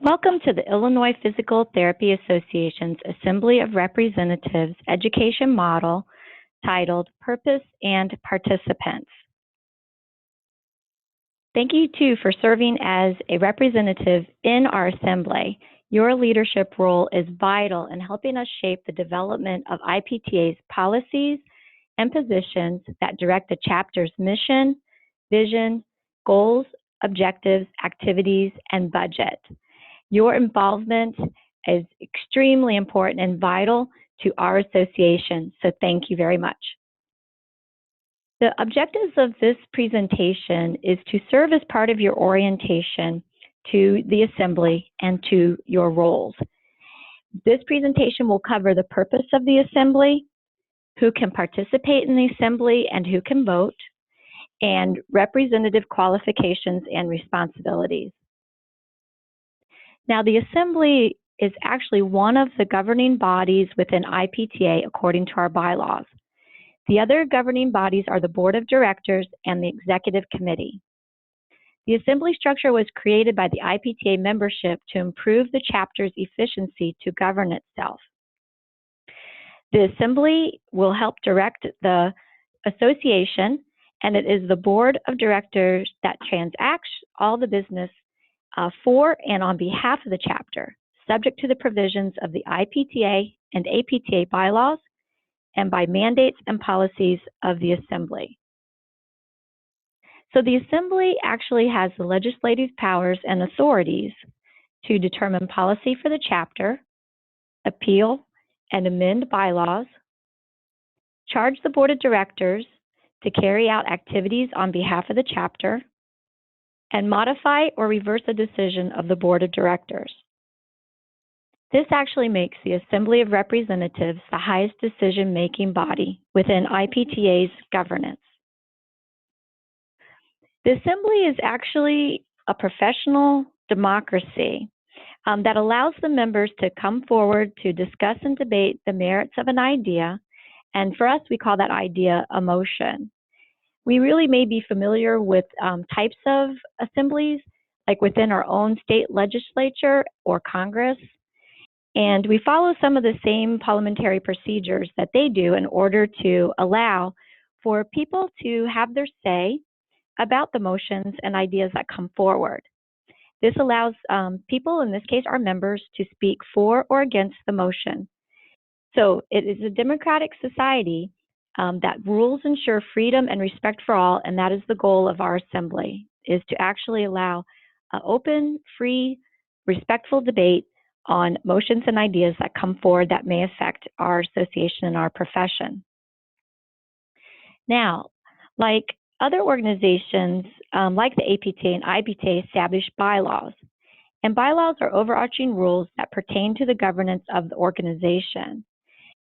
Welcome to the Illinois Physical Therapy Association's Assembly of Representatives education model titled Purpose and Participants. Thank you too for serving as a representative in our assembly. Your leadership role is vital in helping us shape the development of IPTA's policies and positions that direct the chapter's mission, vision, goals, objectives, activities, and budget. Your involvement is extremely important and vital to our association, so thank you very much. The objectives of this presentation is to serve as part of your orientation to the assembly and to your roles. This presentation will cover the purpose of the assembly, who can participate in the assembly and who can vote, and representative qualifications and responsibilities. Now, the Assembly is actually one of the governing bodies within IPTA according to our bylaws. The other governing bodies are the Board of Directors and the Executive Committee. The Assembly structure was created by the IPTA membership to improve the chapter's efficiency to govern itself. The Assembly will help direct the association, and it is the Board of Directors that transacts all the business for and on behalf of the chapter, subject to the provisions of the IPTA and APTA bylaws and by mandates and policies of the Assembly. So the Assembly actually has the legislative powers and authorities to determine policy for the chapter, appeal and amend bylaws, charge the Board of Directors to carry out activities on behalf of the chapter, and modify or reverse a decision of the Board of Directors. This actually makes the Assembly of Representatives the highest decision-making body within IPTA's governance. The Assembly is actually a professional democracy that allows the members to come forward to discuss and debate the merits of an idea, and for us, we call that idea a motion. We really may be familiar with types of assemblies, like within our own state legislature or Congress, and we follow some of the same parliamentary procedures that they do in order to allow for people to have their say about the motions and ideas that come forward. This allows people, in this case our members, to speak for or against the motion. So it is a democratic society that rules ensure freedom and respect for all, and that is the goal of our assembly, is to actually allow open, free, respectful debate on motions and ideas that come forward that may affect our association and our profession. Now, like other organizations, like the APTA and IPTA, establish bylaws. And bylaws are overarching rules that pertain to the governance of the organization.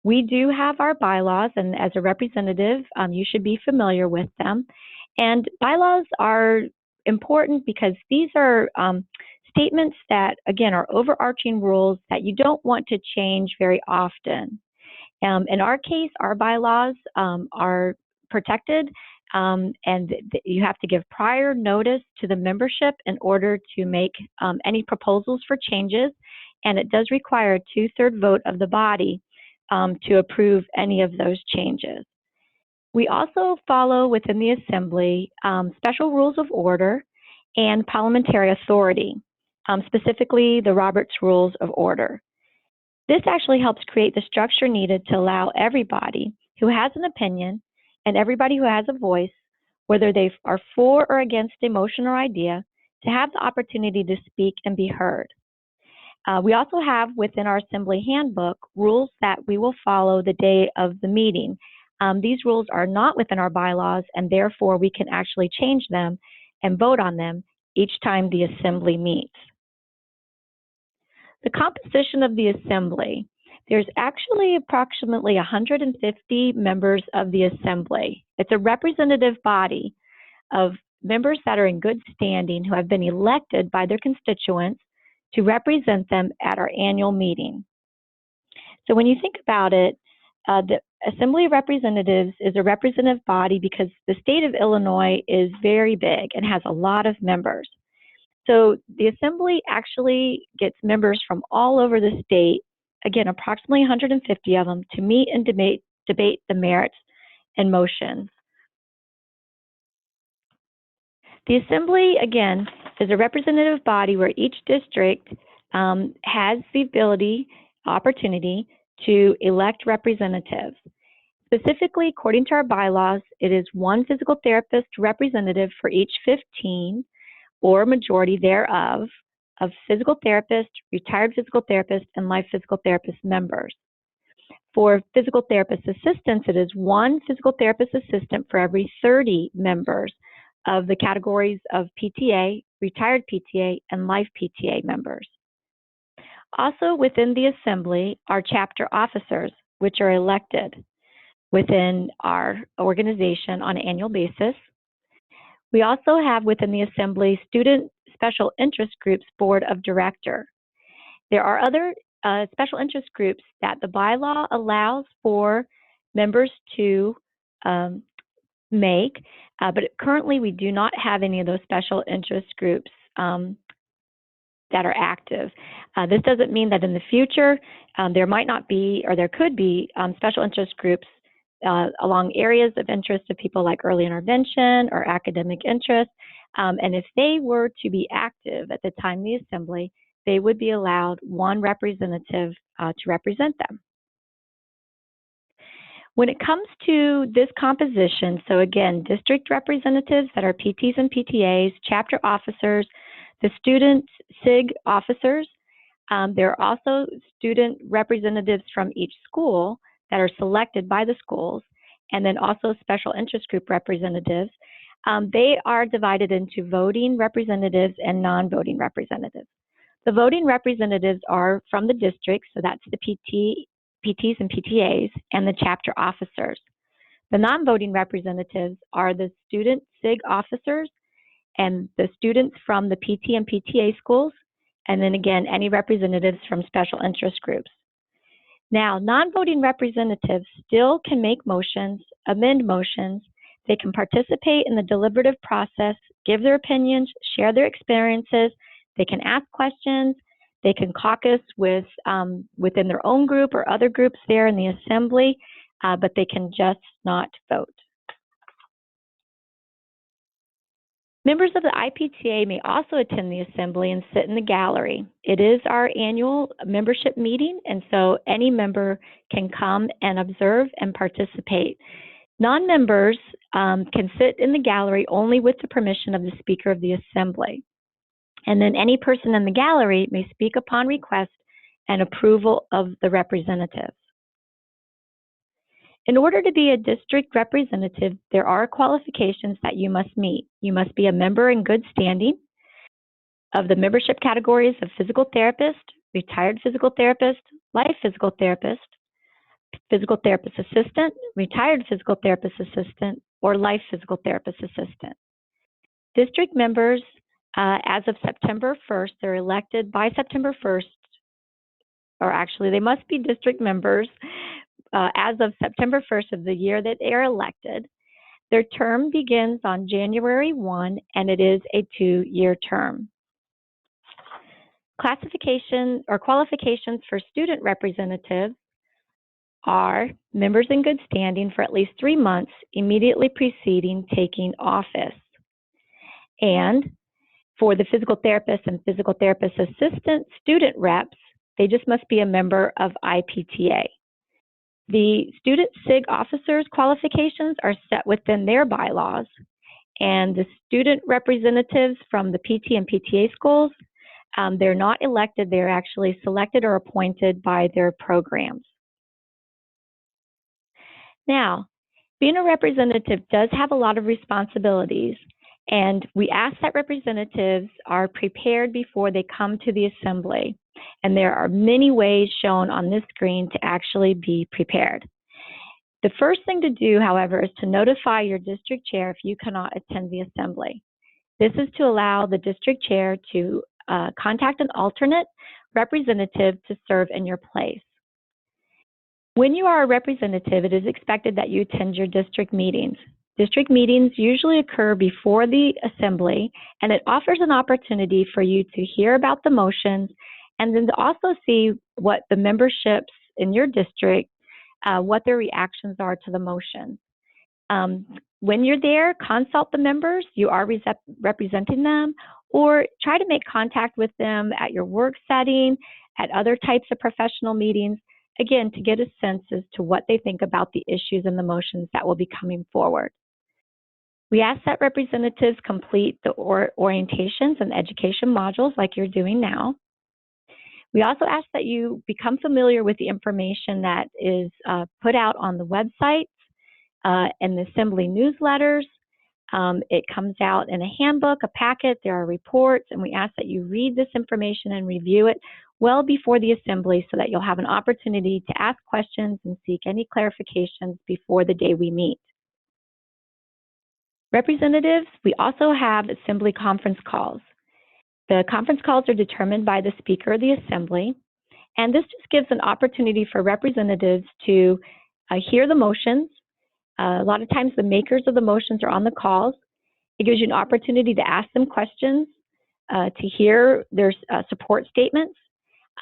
We do have our bylaws, and as a representative, you should be familiar with them. And bylaws are important because these are statements that, again, are overarching rules that you don't want to change very often. In our case, our bylaws are protected, and you have to give prior notice to the membership in order to make any proposals for changes, and it does require a 2/3 vote of the body to approve any of those changes. We also follow within the Assembly special rules of order and parliamentary authority, specifically the Roberts Rules of Order. This actually helps create the structure needed to allow everybody who has an opinion and everybody who has a voice, whether they are for or against a motion or idea, to have the opportunity to speak and be heard. We also have within our Assembly handbook rules that we will follow the day of the meeting. These rules are not within our bylaws, and therefore we can actually change them and vote on them each time the Assembly meets. The composition of the Assembly. There's actually approximately 150 members of the Assembly. It's a representative body of members that are in good standing who have been elected by their constituents to represent them at our annual meeting. So when you think about it, the Assembly of Representatives is a representative body because the state of Illinois is very big and has a lot of members. So the Assembly actually gets members from all over the state, again, approximately 150 of them, to meet and debate the merits and motions. The Assembly, again, is a representative body where each district has the opportunity to elect representatives. Specifically, according to our bylaws, it is one physical therapist representative for each 15 or majority thereof of physical therapist, retired physical therapist, and life physical therapist members. For physical therapist assistants, it is one physical therapist assistant for every 30 members of the categories of PTA, retired PTA, and life PTA members. Also within the Assembly are chapter officers, which are elected within our organization on an annual basis. We also have within the Assembly Student Special Interest Groups Board of Director. There are other special interest groups that the bylaw allows for members to make, but currently we do not have any of those special interest groups that are active. This doesn't mean that in the future there might not be, or there could be, special interest groups along areas of interest of people like early intervention or academic interest. And if they were to be active at the time of the Assembly, they would be allowed one representative to represent them. When it comes to this composition, so again, district representatives that are PTs and PTAs, chapter officers, the student SIG officers, there are also student representatives from each school that are selected by the schools, and then also special interest group representatives. They are divided into voting representatives and non-voting representatives. The voting representatives are from the district, so that's the PTs and PTAs, and the chapter officers. The non-voting representatives are the student SIG officers and the students from the PT and PTA schools, and then again, any representatives from special interest groups. Now, non-voting representatives still can make motions, amend motions, they can participate in the deliberative process, give their opinions, share their experiences, they can ask questions, they can caucus within their own group or other groups there in the Assembly, but they can just not vote. Members of the IPTA may also attend the Assembly and sit in the gallery. It is our annual membership meeting, and so any member can come and observe and participate. Non-members can sit in the gallery only with the permission of the Speaker of the Assembly. And then any person in the gallery may speak upon request and approval of the representatives. In order to be a district representative, there are qualifications that you must meet. You must be a member in good standing of the membership categories of physical therapist, retired physical therapist, life physical therapist assistant, retired physical therapist assistant, or life physical therapist assistant. District members, as of September 1st, they're elected by September 1st, or actually they must be district members as of September 1st of the year that they are elected. Their term begins on January 1, and it is a 2-year term. Classification or qualifications for student representatives are members in good standing for at least 3 months immediately preceding taking office. And for the physical therapist and physical therapist assistant student reps, they just must be a member of IPTA. The student SIG officers' qualifications are set within their bylaws, and the student representatives from the PT and PTA schools, they're not elected, they're actually selected or appointed by their programs. Now, being a representative does have a lot of responsibilities, and we ask that representatives are prepared before they come to the Assembly. And there are many ways shown on this screen to actually be prepared. The first thing to do, however, is to notify your district chair if you cannot attend the Assembly. This is to allow the district chair to contact an alternate representative to serve in your place. When you are a representative, it is expected that you attend your district meetings. District meetings usually occur before the assembly, and it offers an opportunity for you to hear about the motions and then to also see what the memberships in your district, what their reactions are to the motions. When you're there, consult the members. You are representing them, or try to make contact with them at your work setting, at other types of professional meetings, again, to get a sense as to what they think about the issues and the motions that will be coming forward. We ask that representatives complete the orientations and education modules like you're doing now. We also ask that you become familiar with the information that is put out on the website and the Assembly newsletters. It comes out in a handbook, a packet, there are reports, and we ask that you read this information and review it well before the Assembly so that you'll have an opportunity to ask questions and seek any clarifications before the day we meet. Representatives, we also have Assembly conference calls. The conference calls are determined by the Speaker of the Assembly, and this just gives an opportunity for representatives to hear the motions. A lot of times the makers of the motions are on the calls. It gives you an opportunity to ask them questions, to hear their support statements,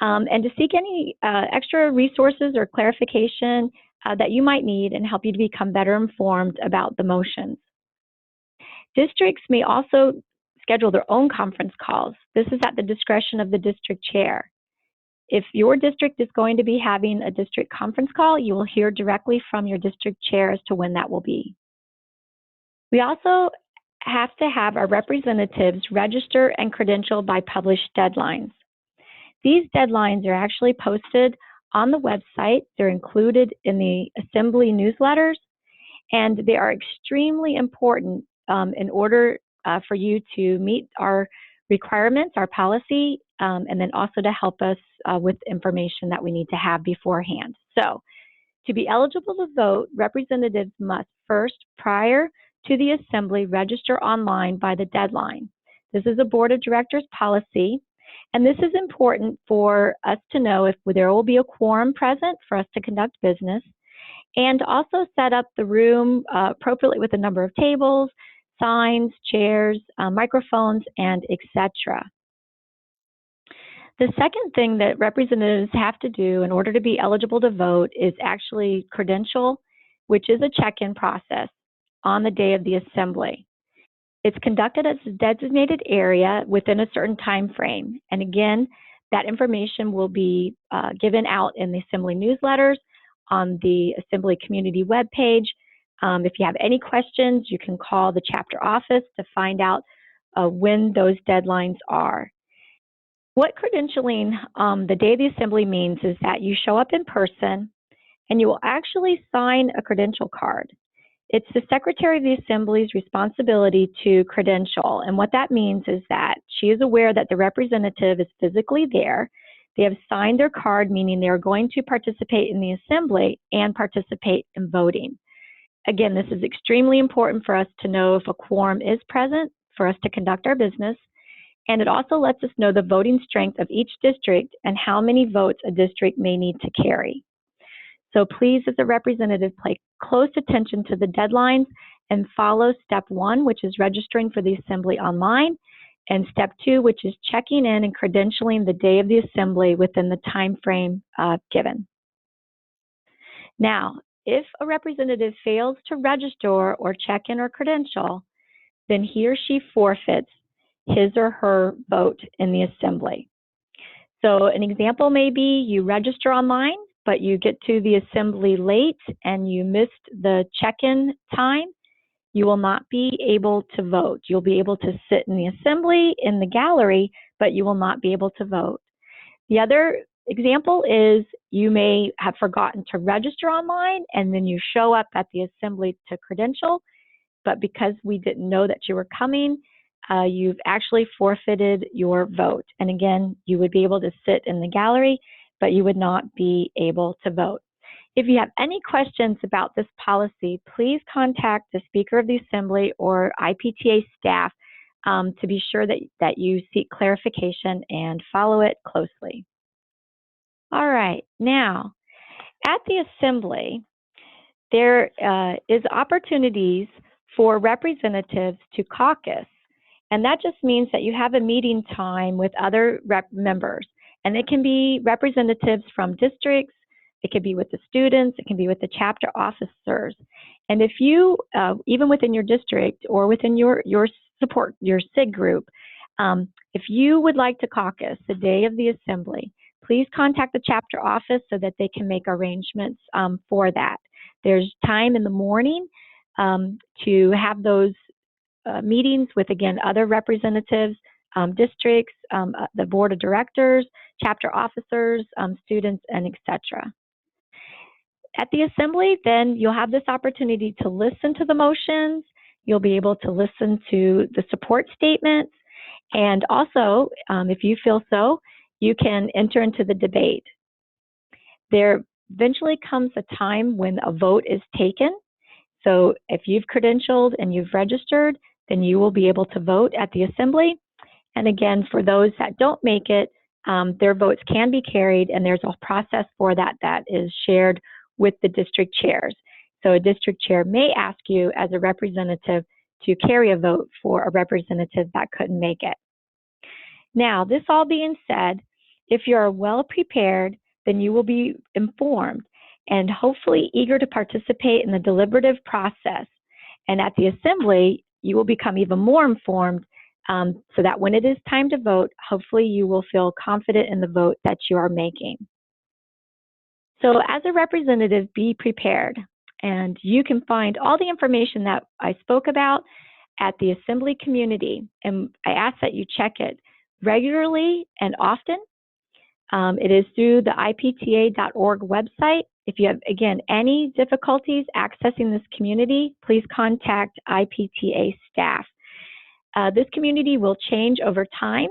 and to seek any extra resources or clarification that you might need and help you to become better informed about the motions. Districts may also schedule their own conference calls. This is at the discretion of the district chair. If your district is going to be having a district conference call, you will hear directly from your district chair as to when that will be. We also have to have our representatives register and credential by published deadlines. These deadlines are actually posted on the website. They're included in the Assembly newsletters, and they are extremely important in order for you to meet our requirements, our policy, and then also to help us with information that we need to have beforehand. So, to be eligible to vote, representatives must first, prior to the Assembly, register online by the deadline. This is a Board of Directors policy, and this is important for us to know if there will be a quorum present for us to conduct business, and also set up the room appropriately with a number of tables, signs, chairs, microphones, and etc. The second thing that representatives have to do in order to be eligible to vote is actually credential, which is a check-in process on the day of the Assembly. It's conducted at a designated area within a certain time frame. And again, that information will be given out in the Assembly newsletters, on the Assembly community webpage. If you have any questions, you can call the chapter office to find out when those deadlines are. What credentialing the day of the Assembly means is that you show up in person and you will actually sign a credential card. It's the Secretary of the Assembly's responsibility to credential, and what that means is that she is aware that the representative is physically there. They have signed their card, meaning they are going to participate in the Assembly and participate in voting. Again, this is extremely important for us to know if a quorum is present for us to conduct our business, and it also lets us know the voting strength of each district and how many votes a district may need to carry. So please, as a representative, pay close attention to the deadlines and follow step 1, which is registering for the Assembly online, and step 2, which is checking in and credentialing the day of the Assembly within the time frame given. Now, if a representative fails to register or check in or credential, then he or she forfeits his or her vote in the Assembly. So an example may be you register online, but you get to the Assembly late and you missed the check-in time. You will not be able to vote. You'll be able to sit in the Assembly in the gallery, but you will not be able to vote. The other example is you may have forgotten to register online and then you show up at the Assembly to credential, but because we didn't know that you were coming, you've actually forfeited your vote. And again, you would be able to sit in the gallery, but you would not be able to vote. If you have any questions about this policy, please contact the Speaker of the Assembly or IPTA staff to be sure that you seek clarification and follow it closely. All right, now, at the Assembly, there is opportunities for representatives to caucus. And that just means that you have a meeting time with other members. And it can be representatives from districts, it can be with the students, it can be with the chapter officers. And if you, even within your district or within your support, your SIG group, if you would like to caucus the day of the assembly, please contact the chapter office so that they can make arrangements for that. There's time in the morning to have those meetings with, again, other representatives, districts, the board of directors, chapter officers, students, and etc. At the assembly, then you'll have this opportunity to listen to the motions. You'll be able to listen to the support statements. And also, if you feel so, you can enter into the debate. There eventually comes a time when a vote is taken. So if you've credentialed and you've registered, then you will be able to vote at the assembly. And again, for those that don't make it, their votes can be carried, and there's a process for that that is shared with the district chairs. So a district chair may ask you as a representative to carry a vote for a representative that couldn't make it. Now, this all being said, if you're well prepared, then you will be informed and hopefully eager to participate in the deliberative process. And at the assembly, you will become even more informed so that when it is time to vote, hopefully you will feel confident in the vote that you are making. So as a representative, be prepared. And you can find all the information that I spoke about at the assembly community. And I ask that you check it regularly and often. It is through the IPTA.org website. If you have, again, any difficulties accessing this community, please contact IPTA staff. This community will change over time.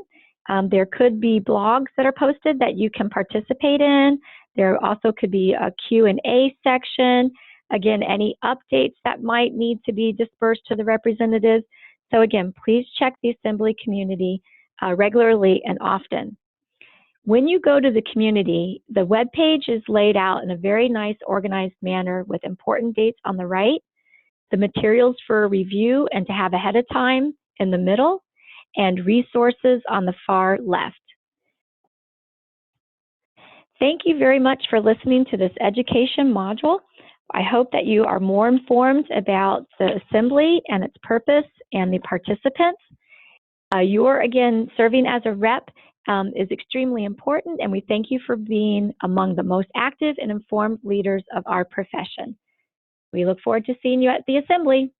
There could be blogs that are posted that you can participate in. There also could be a Q&A section. Again, any updates that might need to be dispersed to the representatives. So again, please check the assembly community regularly and often. When you go to the community, the web page is laid out in a very nice, organized manner with important dates on the right, the materials for review and to have ahead of time in the middle, and resources on the far left. Thank you very much for listening to this education module. I hope that you are more informed about the assembly and its purpose and the participants. Your, again, serving as a rep is extremely important, and we thank you for being among the most active and informed leaders of our profession. We look forward to seeing you at the assembly.